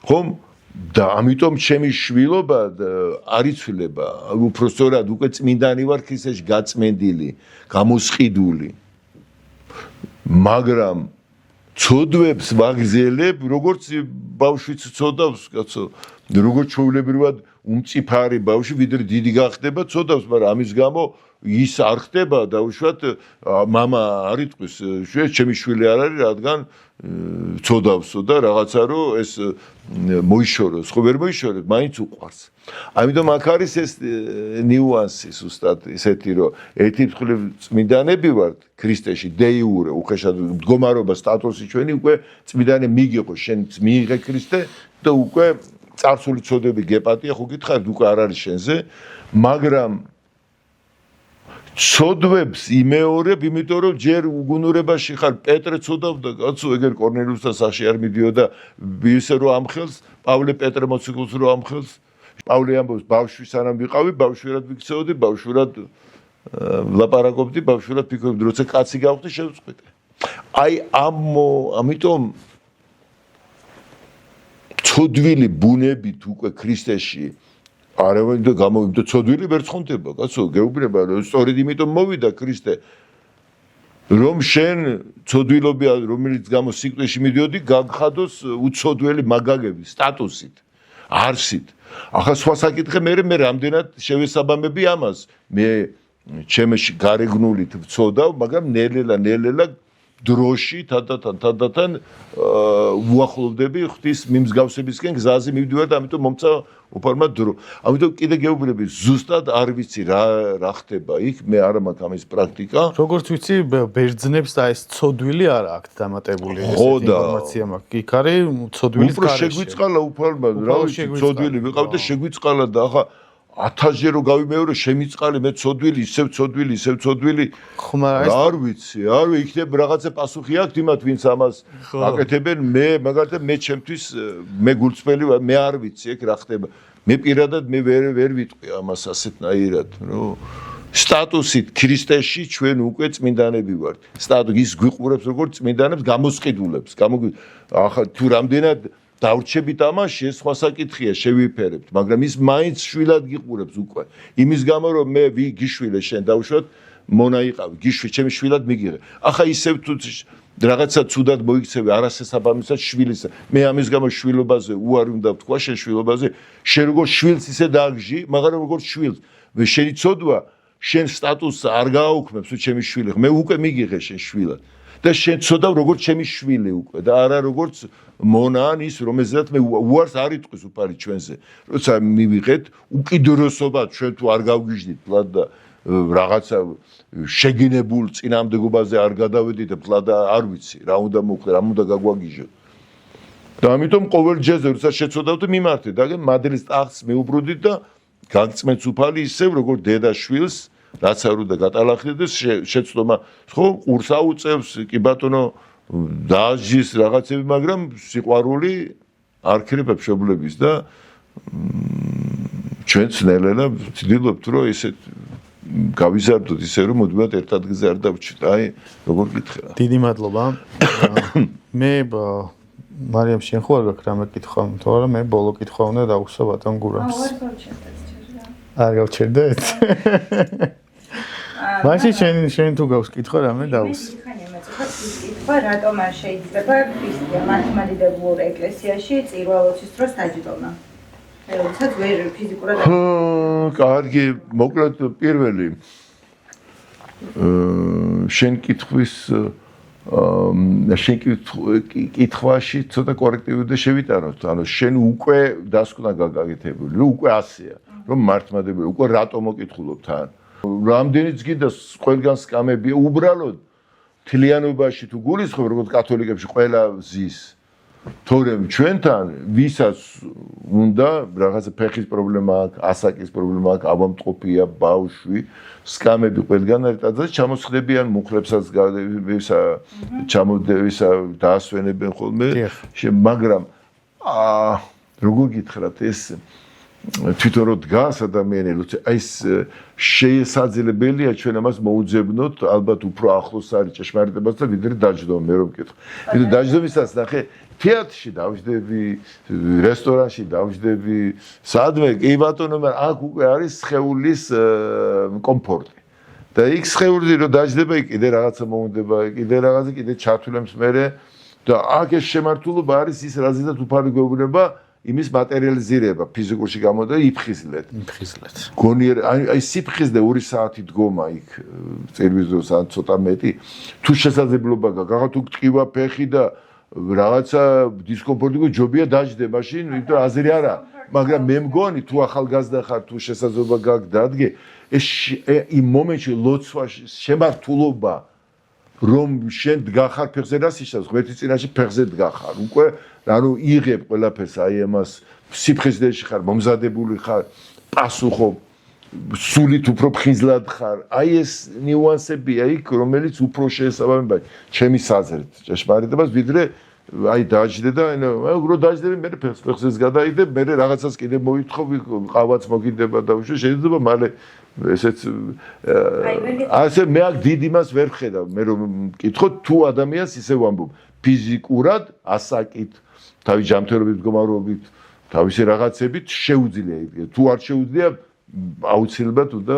ხომ და ამიტომ ჩემი შვილობა არ იცვლება უბრალოდ უკვე წმინდანი ვარ ქრისტეში გაწმენდილი გამოსყიდული მაგრამ ცოდვებს ვაგზელებ, როგორც ბავშვიც ცოდავს, კაცო. როგორც ჩვეულებრივად უმწიფარი ბავშვი, ვიდრე დიდი გახდება, ცოდავს, მაგრამ ამის გამო ის არ ხდება დაუშვათ მამა არ იტყვის, ჩემი შვილი არ არის, რადგან ცოდავსო და რაღაცა რომ ეს მოიშოროს, ხო ვერ მოიშორებს, მაინც უყვარს. ამიტომ აქ არის ეს ნიუანსი ზუსტად ისეთი რომ ერთი მხრივ წმინდანები ვართ ქრისტეში დეიურე უხეშად მდგომარობა სტატუსი ჩვენი უკვე წმინდანი მიგიყო შენ მიიღე ქრისტე და უკვე წარსული ცოდები გეპატია ხო გითხარით უკვე არ არის შენზე მაგრამ ცოდვებს იმეორებ იმიტომ რომ ჯერ უგუნურებაში ხარ პეტრე ცოდავდა კაცო ეგერ კორნელიუსთან სახში არ მიდიოდა ისე რომ ამხელს პავლე პეტრე მოციქულს რომ ამხელს პავლე ამბობს ბავშვი სანამ ვიყავი ბავშვურად ვიქცეოდი ბავშვურად ლაპარაკობდი ბავშვურად ფიქრობდი როცა კაცი გავხდი შევწყვიტე აი ამიტომ ცოდვილი ბუნებით უკვე ქრისტეში არავინ და გამოვიდა ცოდვილი ვერ ცხონდება კაცო გეუბნება რომ სწორედ იმიტომ მოვიდა ქრისტე რომ შენ ცოდვილობი რომელიც გამო სიკვდილში მიდიოდი გაგხადოს უცოდველი მაგაგები სტატუსით არსით ახლა სხვა საკითხი მე რამდენად შევესაბამები ამას მე ჩემში გარეგნულით ვწოდავ მაგრამ ნელ-ნელა დროში თანდათან უახლოვდები ღვთის მიმსგავსებისკენ გზაზე მივდივარ და ამიტომ მომცა უფალმა დრო. ამიტომ კიდე გეუბნები ზუსტად არ ვიცი რა ხდება იქ მე არ მაქვს ამის პრაქტიკა. როგორც ვიცი ბერძნებს და ეს ცოდვილი არ აქვს დამატებული ესეთი ინფორმაცია მაქვს. იქ არის ცოდვილის გარეშე. უფრო შეგვიწყალა უფალმა რა ვიცი ცოდვილი ვიყავ და შეგვიწყალა და ახლა 1000-ზე რო გავიმეორო შემიწყალი მე ცოდვილი ისევ ცოდვილი არ ვიცი იქნება რაღაცა პასუხი აქვს იმათ ვინც ამას აკეთებენ მე მაგალითად მე ჩემთვის მე გულწრფელი ვარ მე არ ვიცი ეგ რა ხდება მე პირადად მე ვერ ვიტყვი ამას ასეთნაირად რომ სტატუსით ქრისტეში ჩვენ უკვე წმინდანები ვართ სტატუსი ის გვიყურებს როგორც წმინდანებს გამოსყიდულებს ახლა თუ რამდენად დავრჩებით ამაში ეს სხვა საკითხია შევიფერებთ მაგრამ ის მაინც შვილად გიყურებს უკვე იმის გამო რომ მე გიშვილე შენ დავუშვათ მონა იყავი გიშვი ჩემი შვილად მიგიღე ახლა ისევ თუ რაღაცა ცუდად მოიქცევი არასესაბამისად შვილისა მე ამის გამო შვილობაზე უარი უნდა ვთქვა შენ შვილობაზე შენ როგორ შვილს ისე დააგჟი მაგრამ როგორ შვილს მე შენი ცოდვა შენ სტატუსს არ გააუქმებს თუ ჩემი შვილი მე უკვე მიგიღე შენ შვილად და შენ ცოდავ როგორც ჩემი შვილი უკვე და არა როგორც მონან ის რომელზეც მე უარს არ იტყვის უფალი ჩვენზე როცა მივიღეთ უკიდურესობა ჩვენ თუ არ გავგიჟდით ფლად და რაღაცა შეგინებულ წინამდებობაზე არ გადავედით და ფლად არ ვიცი რა უნდა მოხდა რა უნდა გაგვაგიჟო და ამიტომ ყოველ ჯერზე როცა შეცოდავთ მიმართე და მადლის ტახტს მეუბრუნდით და გაგწმენთ უფალი ისევ როგორც დედა შვილს რაც არ უნდა გადალახდეს შეცდომა ხო ყურს აუწევს კი ბატონო დააჟის რაღაცები მაგრამ სიყვარული არ ქრება მშობლების და ჩვენც ნელ-ნელა ვცდილობთ რომ ესეთ გავიზარდოთ ისე რომ მოდივად ერთად გზა არ დავჭით აი როგორ გითხრა დიდი მადლობა მე მარიამ შენ ხო არ გაქვს რამე კითხვა თორემ მე ბოლო კითხვა უნდა დავუსვა ბატონ გურამს არ გავჩერდეთ მაშინ შენ თუ გაქვს კითხვა რამე დავუსვა კითხვა რატომ არ შეიძლება ქრისტიან მართლმადიდებლურ ეკლესიაში წირვა-ლოცვის დროს დაჯდომა როდესაც ვერ ფიზიკურად კარგი მოკლედ პირველი შენ კითხვის კითხვაში ცოტა კორექტივი შევიტანოთ ანუ შენ უკვე დასკვნა გაგაკეთებული უკვე ასეა რომ მართლმადიდებლური უკვე რატომ მოკითხულობ თან რამდენიც გინდა ყველგან სკამებია უბრალოდ თლიანობაში თუ გულისხმობ როგორც კათოლიკებში ყველა ზის თორემ ჩვენთან ვისაც უნდა რაღაცა ფეხის პრობლემა აქვს ასაკის პრობლემა აქვს ავამტყოფია ბავშვი სკამები ყველგან არის და ჩამოსხდებიან მუხლებსაც ჩამოდევისა დაასვენებენ ხოლმე მაგრამ როგორ გითხრათ ეს თვითონ რო დგას ადამიანებს აი ეს შეესაძლებელია ჩვენ ამას მოუძებნოთ ალბათ უფრო ახლოს არის ჭეშმარიტებას და ვიდრე დაჯდომა მე რომ ვკითხო ვიდრე დაჯდომისას ნახე თეატრში დავждები რესტორანში დავждები სადმე კი ბატონო მაგრამ აქ უკვე არის სხეულის კომფორტი და იქ სხეული რომ დაჯდება იქ კიდე რაღაცა მოუნდება კიდე რაღაცა კიდე ჩათვლებს მერე და აქ ეს შემართულობა არის ის რაზედაც უფალი გვეუბნება იმის მატერიალიზირება ფიზიკურში გამოდა იფხიზლეთ. გონიერ აი სიფხიზლე 2 საათი დგომა იქ წერვიზოს ან ცოტა მეტი თუ შესაძლებლობა გაქვს თუ ტყივა ფეხი და რაღაცა დისკომფორტი გჯობია დაждდე მაშინ იმიტომ აზრი არა მაგრამ მე მგონი თუ ახალგაზრდა ხარ თუ შესაძლებლობა გაქვს დადგე ეს იმ მომენტში ლოცვა შემართულობა რომ შენ დგახარ ფეხზე რა სიშავს ღმერთის წინაშე ფეხზე დგახარ უკვე ანუ იღებ ყველაფერს აი ამას სიფხიზლეში ხარ მომზადებული ხარ პასუხობ სულით უფრო ფხიზლად ხარ აი ეს ნიუანსებია იქ რომელიც უფრო შეესაბამება ჩემი საზრით ჭეშმარიტებას ვიდრე აი დაждდე და უფრო დაждდები მე ფეხს გადაიდე მე რაღაცას კიდე მოითხოვ ყავაც მოგინდება და უშო შეიძლება მალე ესეც ასე მე აქ დიდ იმას ვერ ხედავ მე რომ მკითხოთ თუ ადამიანს ისე ვამბობ ფიზიკურად ასაკით თავის ჯანმრთელობის მდგომარეობით თავისი რაღაცებით შეუძლია იგი თუ არ შეუძლია აუცილებლად უნდა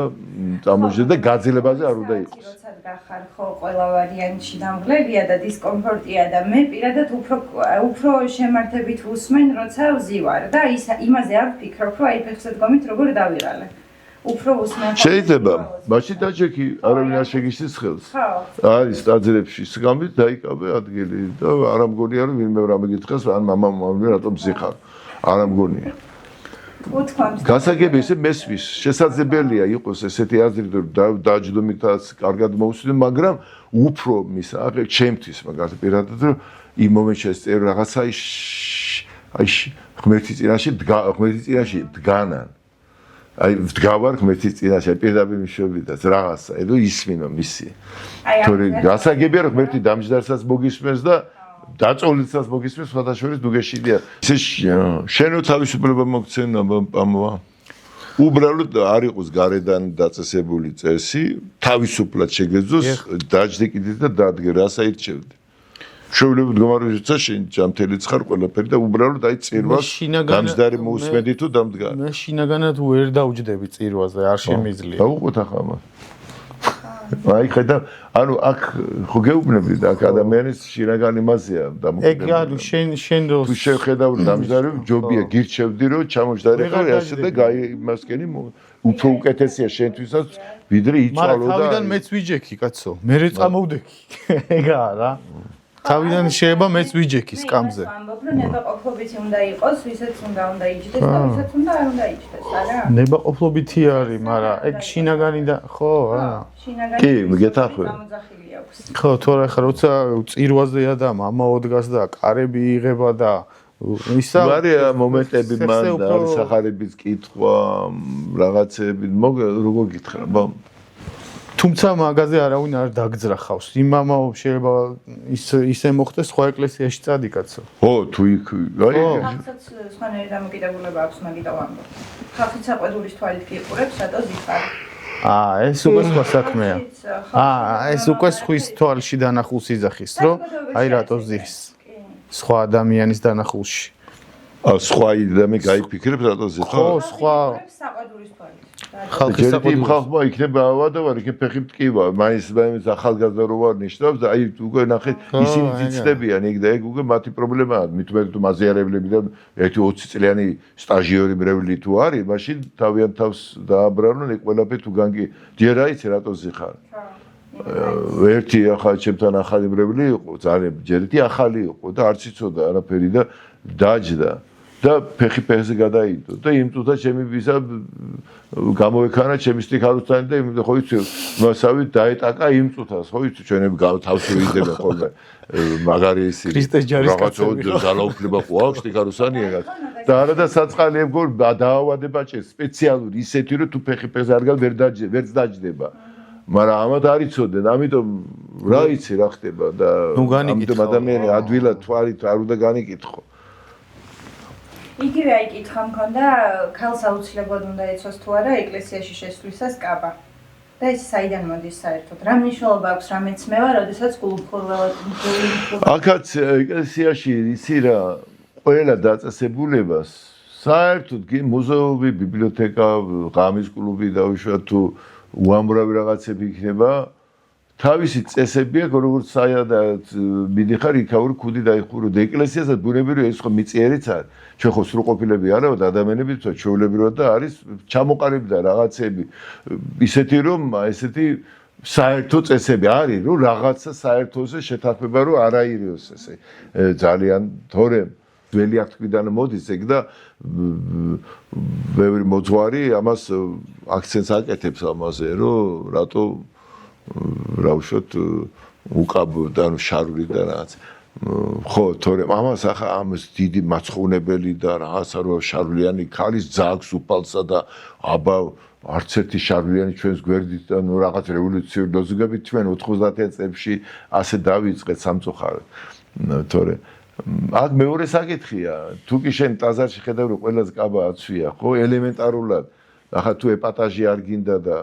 წამოჟდეს და გაძლებაზე არ უნდა იყოს როცა გახარ ხო ყველა ვარიანტში დამღლებია და დისკომფორტია და მე პირადად უფრო შემართებით ვუსმენ როცა ვზივარ და იმაზე არ ვფიქრობ რომ აი ფეხზე დგომით როგორ დავიღალე უფრო ვუსმენ შეიძლება მაშინ დაჭექი არავინ არ შეგიშლის ხელს არის დაძრებში სგამით დაიკავე ადგილი და არ ამგონია რომ ვინმე რამე გითხრას ან მამამ რატომ ზიხარ არ ამგონია გასაგები ესე მესვის შესაძლებელია იყოს ესეთი აზრი რომ დაჯდომითაც კარგად მოусვიდე მაგრამ უფრო მის აქ ჩემთვის მაგალითად პირადად რომ იმ მომენტში ეს წერ რაღაცა აი ღმერთის წინაშე დგანან აი ვდგავარ ღმერთის წინაშე პირდაპირ მშვიდობითაც რაღაცა ედო ისმინო მისი თორე გასაგებია რომ ღმერთი დამჯდარსაც მოგისმენს და დაწოლითაც მოგისმენს სხვადასხვა დუგეშიდია ესე შენო თავისუფლება მოგცენ ამბამვა უბრალოდ არ იყოს გარედან დაწესებული წესი თავისუფლად შეგეძლოს დაждდე კიდე და დადგე რას აირჩევდი შეიძლება მდგომარეობისა შენ ჯანმრთელიც ხარ ყველაფერი და უბრალოდ აი წირვას დამჯდარი მოусმენდი თუ დამდგარი მე შინაგანად ვერ დავჯდები წირვაზე არ შემიძლია დაუყოთ ახლა აი ხედავ ანუ აქ ხო გეუბნები და აქ ადამიანის შინაგანი მასია ეგ დამოკიდებული ანუ შენ დროს თუ შეხედავ დამჯდარი ჯობია გირჩევდი რომ ჩამოჯდარი ხარ ასე და გაიმასკენი უფრო უკეთესია შენთვისაც ვიდრე იცვალო და თავიდან მეც ვიჯექი კაცო მე წამოვდექი ეგაა რა თავიდან შეიძლება მეც ვიჯექი სკამზე ამბობ რომ ნებაყოფლობითი უნდა იყოს ვისაც უნდა იჯდეს და ვისაც უნდა არ უნდა იჯდეს არა ნებაყოფლობითი არის მაგრამ ეგ შინაგანი და ხო რა კი მიგეთახვე ხო თორე ხა როცა წირვაზეა და მამა ოდგას და კარები იღება და ისა ვარია მომენტები მან არის სახარების კითხვა რაღაცები როგორ გითხრა თუმცა მაგაზე არავინ არ დაგძრახავს. იმამა შეიძლება ისე მოხდეს სხვა ეკლესიაში წადიკაცო. ხო, თუ იქ აი ხალხსაც სხვანაირი დამოკიდებულება აქვს მაგითო ამბობ. ხალხი საყვედურის თვალით გიყურებს, რატო ზიხარ? ეს უკვე სხვა საქმეა. ეს უკვე სხვის თვალში დანახულს იძახის, რომ აი რატო ზიხს. სხვა ადამიანის დანახულში. სხვა ადამიანი გაიფიქრებს რატო ზიხარ? ხო, სხვა საყვედურის თვალით. ხალხის საყვედური ხალხმა იქნება ავადავარ, იქ ფეხი მტკივა, მაინც ახალგაზრდა რო ვარ ნიშნავს და აი უკვე ნახეთ ისინი ძიცდებიან იქ და ეგ უკვე მათი პრობლემაა. მithumet თუ მაზიარებლებიდან ერთი 20 წლიანი სტაჟიორი მრევლი თუ არის, მაშინ თავიანთ თავს დააბრალონ ეგ ყველაფერი თუ განგი ჯერა იცი რატო ზიხარ. ერთი ახლა ჩემთან ახალი მრევლი იყო, ძალიან ჯერეთი ახალი იყო და არც იცოდა არაფერი და დაჯდა. და ფეხი ფეხზე გადაიდო და იმ წუთას ჩემი ვიზა გამოექანა ჩემი სტიქაროსთან და იმ ხო იცი მასავით დაეტაკა იმ წუთას ხო იცი ჩვენები თავში ვიძებენ ხოლმე მაგარი ისი რაღაცა ძალაუფლება ხო აქვს სტიქაროსანი ეგაც და არადა საწყალი ეგ დაავადება ჭირს სპეციალური ისეთი რომ თუ ფეხი ფეხზე არ ვერ დაჯდება მაგრამ ამათ არ იცოდნენ ამიტომ რა იცი რა ხდება და ამიტომ ადამიანი ადვილად თვალით არ უნდა განიკითხო იგივე აი კითხვა მქონდა ქალს აუცილებლად უნდა ეცოს თუ არა ეკლესიაში შესვლისას კაბა და ეს საიდან მოდის საერთოდ რა მნიშვნელობა აქვს რა მეცნევა როდესაც გულუხურველად აქაც ეკლესიაში ისი რა ყველა დაწესებულებას საერთოდ მუზეუმი ბიბლიოთეკა ღამის კლუბი დაუშვათ თუ უამრავი რაღაცები იქნება თავისი წესები აქვს, როგორც საერთოდ მიდიხარ იქაური ქუდი დაიხურო და ეკლესიასაც ბუნებრივია ის ხო მიწიერიც არის. ჩვენ ხო სრულყოფილები არა ვართ ადამიანები, თუმცა ჩვეულებრივად და არის ჩამოყალიბდა და რაღაცები ისეთი რომ ესეთი საერთო წესები არის, რომ რაღაცა საერთოზე შეთანხმება რომ არ აირიოს ესე. ძალიან თორე ძველი აქტიდან მოდის ეგ და ბევრი მოძღვარი ამას აქცენტს აკეთებს ამაზე, რომ რატო რა ვშოთ უკაბო და შარული და რაღაც ხო თორემ ამას ახლა ამას დიდი მაცხოვნებელი და რაღაცა რო შარვლიანი ქალის ძაგს უფალსა და აბა არც ერთი შარვლიანი ჩვენს გვერდით და ნუ რაღაც რევოლუციური ლოზუნგებით ჩვენ 90-იან წლებში ასე დავიწყეთ სამწუხაროდ თორე აქ მეორე საკითხია თუ კი შენ ტაზარში ხედავ რომ ყველას კაბა აცვია ხო ელემენტარულად ახლა თუ ეპატაჟი არ გინდა და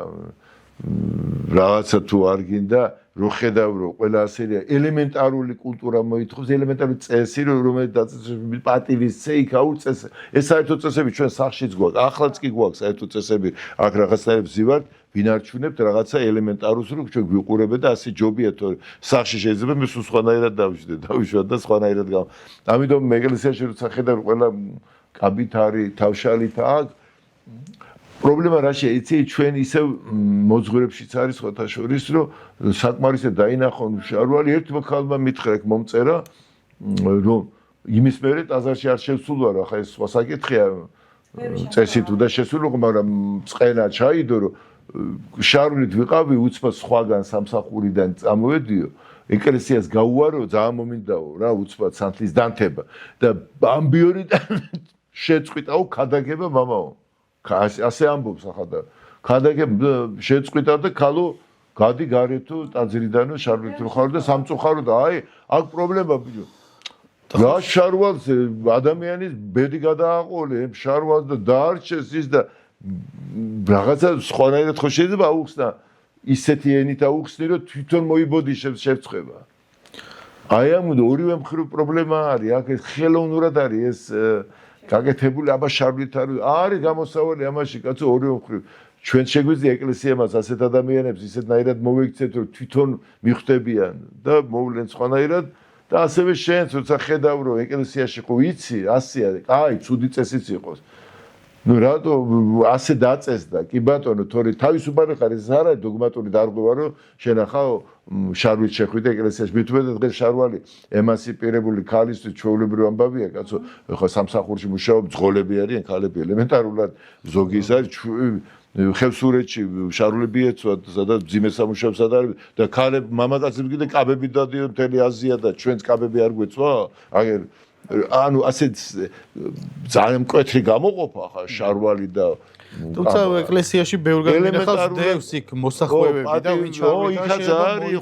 რაღაცა თუ არ გინდა რო ხედავ რომ ყველა ასეა ელემენტარული კულტურა მოითხოვს ელემენტარული წესი რომელიც დაწესებული პატივისცე იქაურ წესი ეს საერთო წესები ჩვენ სახშიც გვაქვს ახლაც კი გვაქვს საერთო წესები აქ რაღაცნაირად ვზივართ ვინარჩუნებთ რაღაცა ელემენტარულს რომ ჩვენ გვიყურებეთ და ასე ჯობია თორე სახში შეიძლება მე სულ სხვანაირად დავიშვათ და სხვანაირად ამიტომ ეკლესიაში როცა ხედავ ყველა კაბით არის თავშალით აქ პრობლემა რაშია იცი ჩვენ ისევ მოძღვრებშიც არის ხოთა შორის რომ საკმარისად დაინახონ შარვალი ერთმა ხალმა მითხრა ეგ მომწერა რომ იმის მერე ტაზარში არ შესულვარო ახლა ეს სხვა საკითხია წესით უნდა შესულიყო მაგრამ წყენა ჩაიდო რომ შარვლით ვიყავი უცბად სხვაგან სამსახურიდან წამოვედიო ეკლესიას გაუვარო ძალიან მომინდაო რა უცბად სანთლის დანთება და ამბიორიდან შეწყვიტაო ქადაგება მამაო ასე ამბობს ახლა და ქადაგება შეწყვიტა და ქალო გადი გარეთო ტაძრიდანო შარვლით რო ხარ და სამწუხარო და აი აქ პრობლემა ბიჭო რა შარვალს ადამიანის ბედი გადააყოლე შარვალს და დაარჩეს ის და რაღაცა სხვანაირად ხო შეიძლება აუხსნა ისეთი ენით აუხსნი რომ თვითონ მოიბოდი შევწება აი ამ ორივე მხრივ პრობლემა არის აქ ხელოვნურად არის ეს გაკეთებული აბა შარვლით არის გამოსავალი ამაში კაცო ორივე მხრივ ჩვენ შეგვიძლია ეკლესიამაც ასეთ ადამიანებს ისეთნაირად მოვეიქცეთ რომ თვითონ მიხვდებიან და მოვლენ სხვანაირად და ასევე შენც როცა ხედავ რომ ეკლესიაში ხო იცი ასე არის აი ცუდი წესიც იყოს ну რატო ასე დაწესდა კი ბატონო თორე თავისუფალი ხარ ეს არა დოგმატური დარღვევა რომ შენ ახლა შარვლით შეხვიდე ეკლესიაში მithumetet დღეს შარვალი ემანსიპირებული ქალისთვის ჩვეულებრივ ამბავია კაცო ხო სამსახურში მუშაობ ძღოლები არიან ქალები ელემენტარულად ზოგი ის არის ხევსურეთში შარვლები ეცვათ სადაც ძიმე სამუშაოებს ადარებენ და ქალები მამაკაცებს კიდე კაბები დადიო მთელი აზია და ჩვენც კაბები არ გვეცვა აგერ ანუ ასე ძალიან მკვეთრი გამოყოფა ხა შარვალი და თუმცა ეკლესიაში ბევრგან მინახავს დევს იქ მოსახვევები და ვინ ჩავიდა არის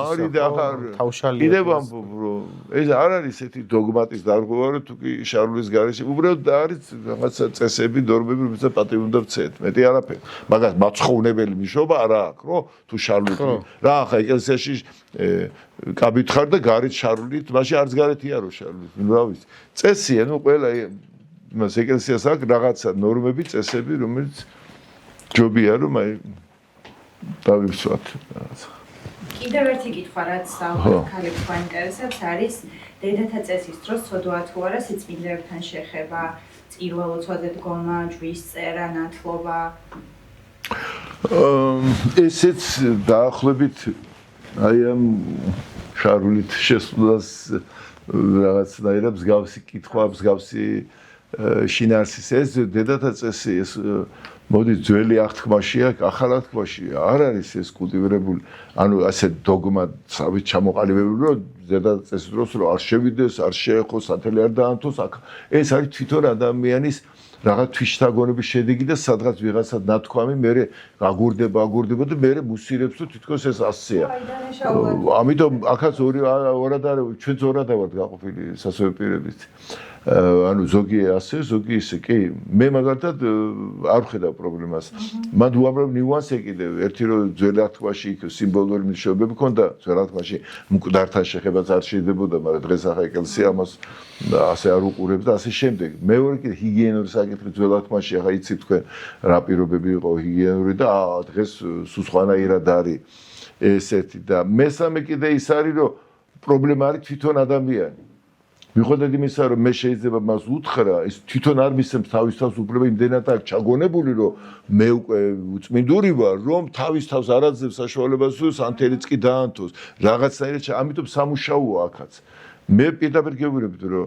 არის და ახლა კიდევ ამბობ რომ ეს არ არის ესეთი დოგმატის დარღვევა რომ თუ კი შარვლის გარეშე უბრალოდ არის რაღაცა წესები ნორმები რომელსაც პატივი უნდა ვცეთ მეტი არაფერი მაგას მაცხოვნებელი მნიშვნელობა არა აქვს რო თუ შარვლით რა ახლა ეკლესიაში კაბით ხარ და გარეთ შარვლით მაშინ არც გარეთი არო შარვლით რა ვიცი წესია ნუ ყველა მას ეკლესიას აქვს რაღაცა ნორმები, წესები, რომელიც ჯობია რომ აი დავივსვათ რაღაცა. კიდევ ერთი კითხვა, რაც ქალებს გვაინტერესებს, არის დედათა წესის დროს ცოდვა თუ არა სიწმინდებთან შეხება, წირველოცვაზე დგომა, ჯვრის წერა, ნათლობა. ესეც დაახლოებით აი ამ შარვლით შესვლას რაღაცნაირად მსგავსი კითხვა, მსგავსი შინაარსის ეს დედათა წესი ეს მოდი ძველი აღთქმაშია, ახალ აღთქმაშია, არ არის ეს კულტივირებული, ანუ ასე დოგმა სავით ჩამოყალიბებული, რომ დედათა წესის დროს რომ არ შევიდეს, არ შეეხოს, სათელი არ დაანთოს, ეს არის თვითონ ადამიანის რაღაც თვითშთაგონების შედეგი და სადღაც ვიღაცა ნათქვამი მე აგურდება და მე მუსირებს თუ თითქოს ეს ასეა. ამიტომ ახაც ორად არის, ჩვენც ორად ვართ გაყოფილი სასწორპირებით. ანუ ზოგი ასე, ზოგი ისე, კი, მე მაგალითად არ ვხედავ პრობლემას. მან უამრავ ნიუანსი კიდევ, ერთი რომ ძველ აღთქმაში იქ სიმბოლური მნიშვნელობები ჰქონდა, ძველ აღთქმაში მკვდართან შეხებაც არ შეიძლებოდა, მაგრამ დღეს ახლა ეკლესია ამას ასე არ უყურებს და ასე შემდეგ. მეორე კიდე ჰიგიენური საკითხი ძველ აღთქმაში ახლა იცით თქვენ რა პირობები იყო ჰიგიენური და დღეს სულ სხვანაირად არის. ეს ერთი და მესამე კიდე ის არის რომ პრობლემა არის თვითონ ადამიანი მიუხედავად იმისა რომ მე შეიძლება მას უთხრა ის თვითონ არ მისცემს თავის თავს უფლება იმდენად აქ ჩაგონებული რომ მე უკვე უწმინდური ვარ რომ თავის თავს არ აძლევს საშუალებას თუ სანთელიც კი დაანთოს რაღაცნაირად ამიტომ სამუშაოა აქაც მე პირდაპირ გეუბნებით რომ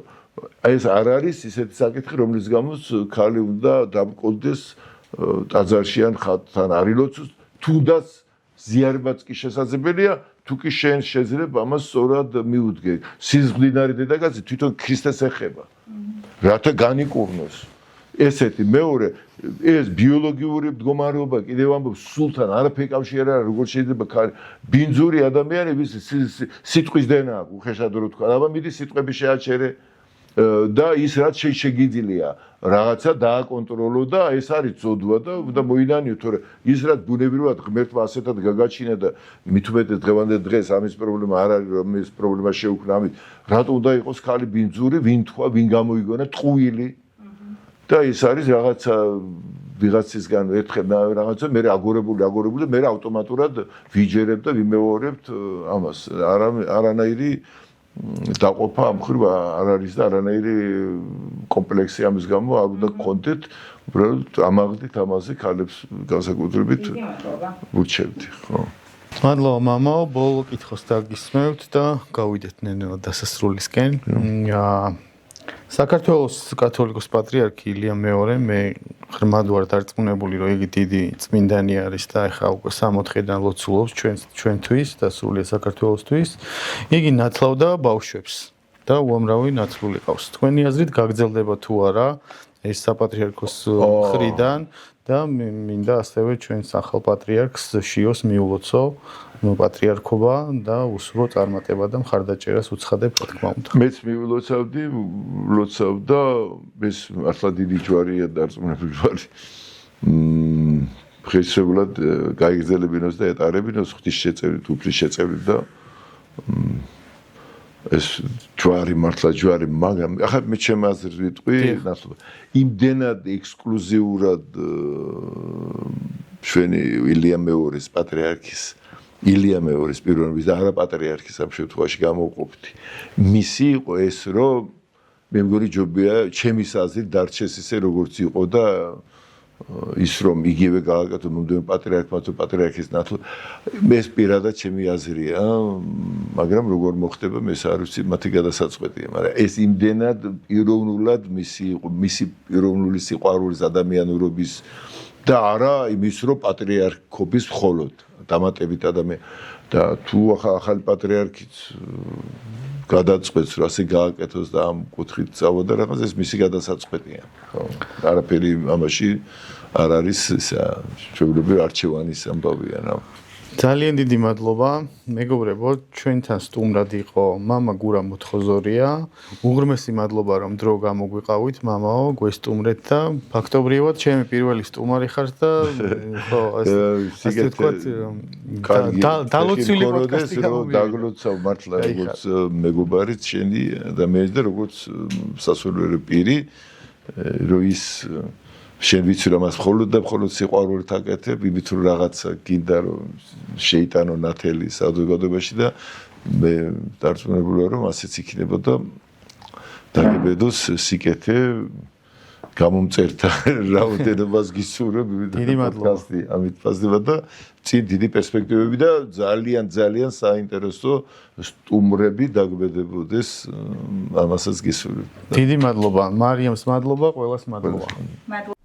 ეს არ არის ისეთი საკითხი რომლის გამოც ქალი უნდა დაბრკოლდეს ტაძარში ან ხატთან არ ილოცოს თუნდაც ზიარებაც კი შესაძლებელია თუ კი შენ შეიძლება ამას სწორად მიუდგე სიზღდინარი დედაკაცი თვითონ ქრისტეს ეხება რათა განიკურნოს ესეთი მეორე ეს ბიოლოგიური მდგომარეობა კიდევ ამბობს სულთან არაფერი კავშირი არ როგორ შეიძლება ბინძური ადამიანები სიტყვის დენა აქვს უხეშად რო თქვა აბა მიდი სიტყვები შეაჩერე და ის რაც შეგიძლია რაღაცა დააკონტროლო და ეს არის წოდვა და მოინანიო თორე ის რაც ბუნებრივად ღმერთმა ასეთად გაგაჩინა და მით უმეტეს დღევანდელ დღეს ამის პრობლემა არ არის რომ ეს პრობლემა შეუქმნა ამით რატო უნდა იყოს ქალი ბინძური ვინ თქვა ვინ გამოიგონა ტყუილი და ის არის რაღაცა ვიღაცისგან ერთხელ რაღაცა მე აგორებული მე ავტომატურად ვიჯერებ და ვიმეორებთ ამას არანაირი დაყოფა ამ ხრივ არ არის და არანაირი კომპლექსი ამის გამო არ უნდა გქონდეთ უბრალოდ ამაღლით ამაზე ქალებს განსაკუთრებით ურჩევდი ხო მადლობა მამაო ბოლო კითხოს დაგისმევთ და გავიდეთ ნელ-ნელა დასასრულისკენ საქართველოს კათოლიკოს პატრიარქი ილია მეორე მე ღრმად ვარ დარწმუნებული რომ იგი დიდი წმინდანი არის და ეხა უკვე 64-დან ლოცულობს ჩვენთვის და სრულიად საქართველოსთვის იგი ნათლავდა ბავშვებს და უამრავი ნათლული ყავს თქვენი აზრით გაგრძელდება თუ არა ეს საპატრიარქოს მხრიდან და მინდა ასევე ჩვენს ახალ პატრიარქს შიოს მიულოცო პატრიარქობა და უსურო წარმატება და მხარდაჭერას უცხადებ რა თქმა უნდა. მეც მიულოცავდი, ვლოცავდა, ეს მართლა დიდი ჯვარია დარწმუნებული ჯვარი. ხესრებულად გაიგრძელებინოს და ეტარებინოს ღვთის შეწევრით, უფლის შეწევრით და ეს ჯვარი მართლა ჯვარი, მაგრამ ახლა მე ჩემ აზრით ვიტყვი, ნაცვლად. იმდენად ექსკლუზიურად ჩვენი ილია მეორის პატრიარქის ილია მეორის პიროვნების და არა პატრიარქის ამ შემთხვევაში გამოვყოფთი. მისი იყო ეს, რომ მე მგონი ჯობია ჩემის აზრით დარჩეს ისე როგორც იყო და ის რომ იგივე გააკეთო მომდევნო პატრიარქმა თუ პატრიარქის ნათლად ეს პირადად ჩემი აზრია, მაგრამ როგორ მოხდება მე არ ვიცი, მათი გადასაწყვეტია, მაგრამ ეს იმდენად პიროვნულად მისი იყო, მისი პიროვნული სიყვარულის ადამიანურობის და არა იმის რომ პატრიარქობის მხოლოდ დამატებით ადამიანი და თუ ახალი პატრიარქიც გადაწყვეტს რომ ასე გააკეთოს და ამ კუთხით წავოდა რაღაც ეს მისი გადასაწყვეტია ხო არაფერი ამაში არ არის ჩვეულებრივი არჩევანის ამბავია რა ძალიან დიდი მადლობა მეგობრებო ჩვენთან სტუმრად იყო მამა გურა მოთხოზორია უღრმესი მადლობა რომ დრო გამოგვიყავით მამაო გვესტუმრეთ და ფაქტობრივად ჩემი პირველი სტუმარი ხართ და ხო ასე თქვა დალოცილი პოდკასტი დაგლოცავ მართლა როგორც მეგობარიც შენი ადამიანს და როგორც სასულიერო პირი რომ ის შენ ვიცი რომ მას მხოლოდ და მხოლოდ სიყვარულით აკეთებ, იმით რომ რაღაცა გინდა რომ შეიტანო ნათელი საზოგადოებაში და მე დარწმუნებული ვარ რომ ასეც იქნება და დაგებედოს სიკეთე გამომწერთა რაოდენობას გისურვებ პოდკასტი ამით ფასდება და წინ დიდი პერსპექტივები და ძალიან საინტერესო სტუმრები დაგბედებოდეს ამასაც გისურვებ. დიდი მადლობა მარიამს მადლობა ყველას მადლობა.